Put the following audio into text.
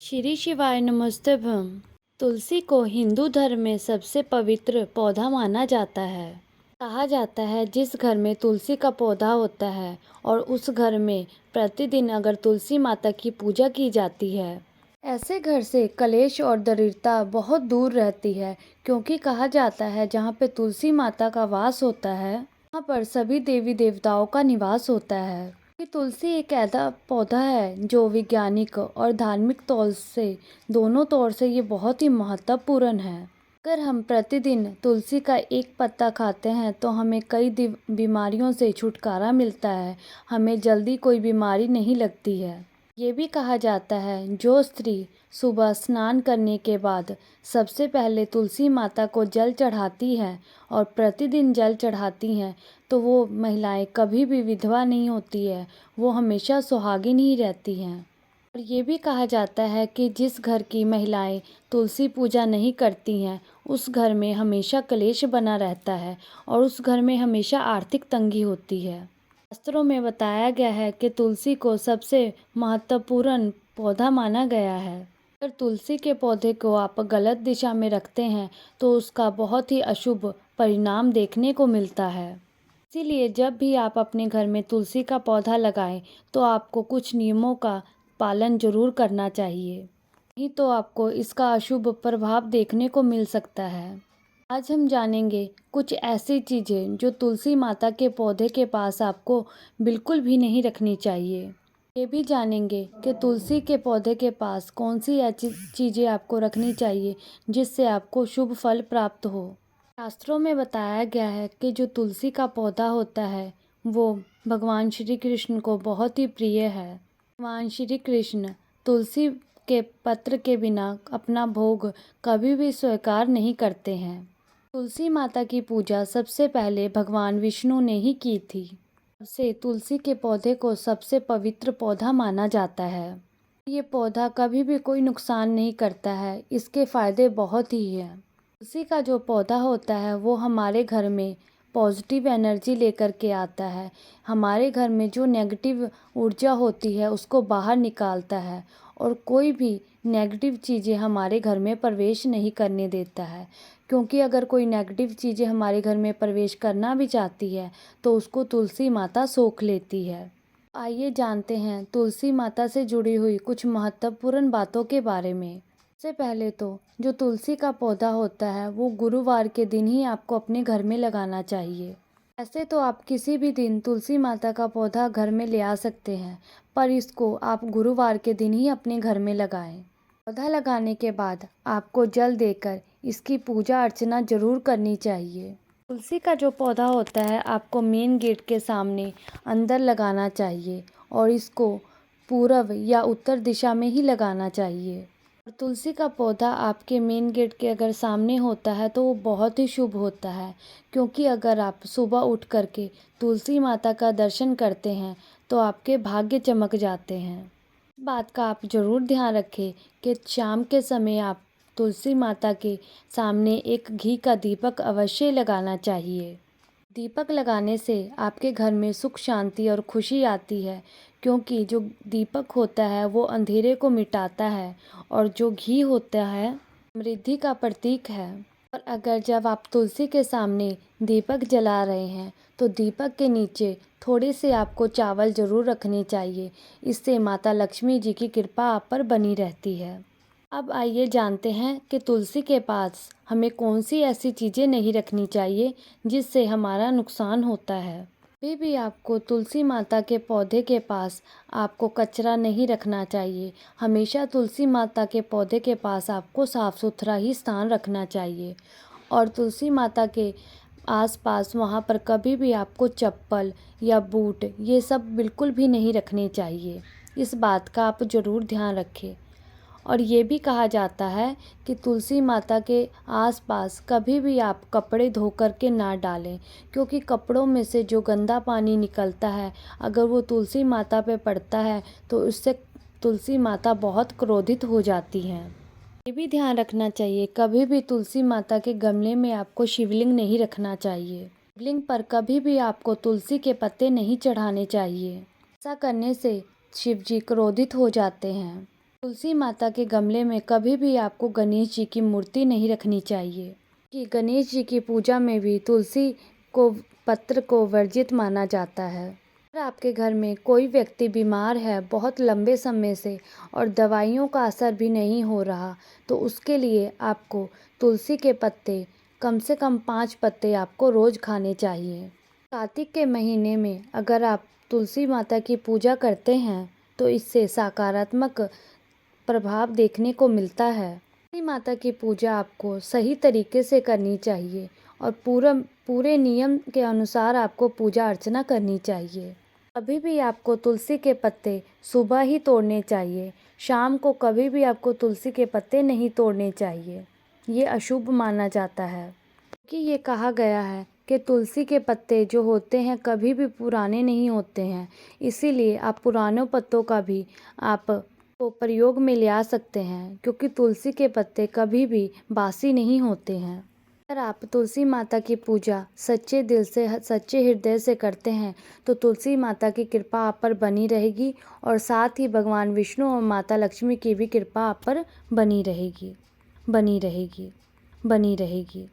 श्री शिवाय नमस्तभम। तुलसी को हिंदू धर्म में सबसे पवित्र पौधा माना जाता है। कहा जाता है जिस घर में तुलसी का पौधा होता है और उस घर में प्रतिदिन अगर तुलसी माता की पूजा की जाती है, ऐसे घर से कलेश और दरिद्रता बहुत दूर रहती है। क्योंकि कहा जाता है जहाँ पे तुलसी माता का वास होता है वहाँ पर सभी देवी देवताओं का निवास होता है। ये तुलसी एक ऐसा पौधा है जो वैज्ञानिक और धार्मिक तौर से दोनों तौर से ये बहुत ही महत्वपूर्ण है। अगर हम प्रतिदिन तुलसी का एक पत्ता खाते हैं तो हमें कई बीमारियों से छुटकारा मिलता है, हमें जल्दी कोई बीमारी नहीं लगती है। ये भी कहा जाता है जो स्त्री सुबह स्नान करने के बाद सबसे पहले तुलसी माता को जल चढ़ाती है और प्रतिदिन जल चढ़ाती हैं तो वो महिलाएं कभी भी विधवा नहीं होती है, वो हमेशा सुहागिन ही रहती हैं। और ये भी कहा जाता है कि जिस घर की महिलाएं तुलसी पूजा नहीं करती हैं उस घर में हमेशा कलेश बना रहता है और उस घर में हमेशा आर्थिक तंगी होती है। शास्त्रों में बताया गया है कि तुलसी को सबसे महत्वपूर्ण पौधा माना गया है। अगर तुलसी के पौधे को आप गलत दिशा में रखते हैं तो उसका बहुत ही अशुभ परिणाम देखने को मिलता है। इसीलिए जब भी आप अपने घर में तुलसी का पौधा लगाएं तो आपको कुछ नियमों का पालन जरूर करना चाहिए, नहीं तो आपको इसका अशुभ प्रभाव देखने को मिल सकता है। आज हम जानेंगे कुछ ऐसी चीज़ें जो तुलसी माता के पौधे के पास आपको बिल्कुल भी नहीं रखनी चाहिए। ये भी जानेंगे कि तुलसी के पौधे के पास कौन सी ऐसी चीज़ें आपको रखनी चाहिए जिससे आपको शुभ फल प्राप्त हो। शास्त्रों में बताया गया है कि जो तुलसी का पौधा होता है वो भगवान श्री कृष्ण को बहुत ही प्रिय है। भगवान श्री कृष्ण तुलसी के पत्र के बिना अपना भोग कभी भी स्वीकार नहीं करते हैं। तुलसी माता की पूजा सबसे पहले भगवान विष्णु ने ही की थी। तब से तुलसी के पौधे को सबसे पवित्र पौधा माना जाता है। ये पौधा कभी भी कोई नुकसान नहीं करता है, इसके फायदे बहुत ही हैं। तुलसी का जो पौधा होता है वो हमारे घर में पॉजिटिव एनर्जी लेकर के आता है, हमारे घर में जो नेगेटिव ऊर्जा होती है उसको बाहर निकालता है और कोई भी नेगेटिव चीज़ें हमारे घर में प्रवेश नहीं करने देता है। क्योंकि अगर कोई नेगेटिव चीज़ें हमारे घर में प्रवेश करना भी चाहती है तो उसको तुलसी माता सोख लेती है। आइए जानते हैं तुलसी माता से जुड़ी हुई कुछ महत्वपूर्ण बातों के बारे में। सबसे पहले तो जो तुलसी का पौधा होता है वो गुरुवार के दिन ही आपको अपने घर में लगाना चाहिए। ऐसे तो आप किसी भी दिन तुलसी माता का पौधा घर में ले आ सकते हैं, पर इसको आप गुरुवार के दिन ही अपने घर में लगाएं। पौधा लगाने के बाद आपको जल देकर इसकी पूजा अर्चना जरूर करनी चाहिए। तुलसी का जो पौधा होता है आपको मेन गेट के सामने अंदर लगाना चाहिए और इसको पूर्व या उत्तर दिशा में ही लगाना चाहिए। और तुलसी का पौधा आपके मेन गेट के अगर सामने होता है तो वो बहुत ही शुभ होता है, क्योंकि अगर आप सुबह उठ करके तुलसी माता का दर्शन करते हैं तो आपके भाग्य चमक जाते हैं। इस बात का आप ज़रूर ध्यान रखें कि शाम के समय आप तुलसी माता के सामने एक घी का दीपक अवश्य लगाना चाहिए। दीपक लगाने से आपके घर में सुख शांति और खुशी आती है, क्योंकि जो दीपक होता है वो अंधेरे को मिटाता है और जो घी होता है समृद्धि का प्रतीक है। और अगर जब आप तुलसी के सामने दीपक जला रहे हैं तो दीपक के नीचे थोड़े से आपको चावल ज़रूर रखने चाहिए, इससे माता लक्ष्मी जी की कृपा आप पर बनी रहती है। अब आइए जानते हैं कि तुलसी के पास हमें कौन सी ऐसी चीज़ें नहीं रखनी चाहिए जिससे हमारा नुकसान होता है। कभी भी आपको तुलसी माता के पौधे के पास आपको कचरा नहीं रखना चाहिए। हमेशा तुलसी माता के पौधे के पास आपको साफ़ सुथरा ही स्थान रखना चाहिए और तुलसी माता के आसपास वहाँ पर कभी भी आपको चप्पल या बूट ये सब बिल्कुल भी नहीं रखने चाहिए। इस बात का आप ज़रूर ध्यान रखें। और ये भी कहा जाता है कि तुलसी माता के आसपास कभी भी आप कपड़े धो कर के ना डालें, क्योंकि कपड़ों में से जो गंदा पानी निकलता है अगर वो तुलसी माता पे पड़ता है तो उससे तुलसी माता बहुत क्रोधित हो जाती हैं। ये भी ध्यान रखना चाहिए कभी भी तुलसी माता के गमले में आपको शिवलिंग नहीं रखना चाहिए। शिवलिंग पर कभी भी आपको तुलसी के पत्ते नहीं चढ़ाने चाहिए। ऐसा करने से शिव जी क्रोधित हो जाते हैं। तुलसी माता के गमले में कभी भी आपको गणेश जी की मूर्ति नहीं रखनी चाहिए कि गणेश जी की पूजा में भी तुलसी को पत्र को वर्जित माना जाता है। अगर आपके घर में कोई व्यक्ति बीमार है बहुत लंबे समय से और दवाइयों का असर भी नहीं हो रहा, तो उसके लिए आपको तुलसी के पत्ते कम से कम 5 पत्ते आपको रोज़ खाने चाहिए। कार्तिक के महीने में अगर आप तुलसी माता की पूजा करते हैं तो इससे सकारात्मक प्रभाव देखने को मिलता है। तुलसी माता की पूजा आपको सही तरीके से करनी चाहिए और पूरे नियम के अनुसार आपको पूजा अर्चना करनी चाहिए। कभी भी आपको तुलसी के पत्ते सुबह ही तोड़ने चाहिए, शाम को कभी भी आपको तुलसी के पत्ते नहीं तोड़ने चाहिए। ये अशुभ माना जाता है क्योंकि ये कहा गया है कि तुलसी के पत्ते जो होते हैं कभी भी पुराने नहीं होते हैं, इसीलिए आप पुरानों पत्तों का भी आप को प्रयोग में ले आ सकते हैं क्योंकि तुलसी के पत्ते कभी भी बासी नहीं होते हैं। अगर आप तुलसी माता की पूजा सच्चे दिल से सच्चे हृदय से करते हैं तो तुलसी माता की कृपा आप पर बनी रहेगी और साथ ही भगवान विष्णु और माता लक्ष्मी की भी कृपा आप पर बनी रहेगी, बनी रहेगी, बनी रहेगी।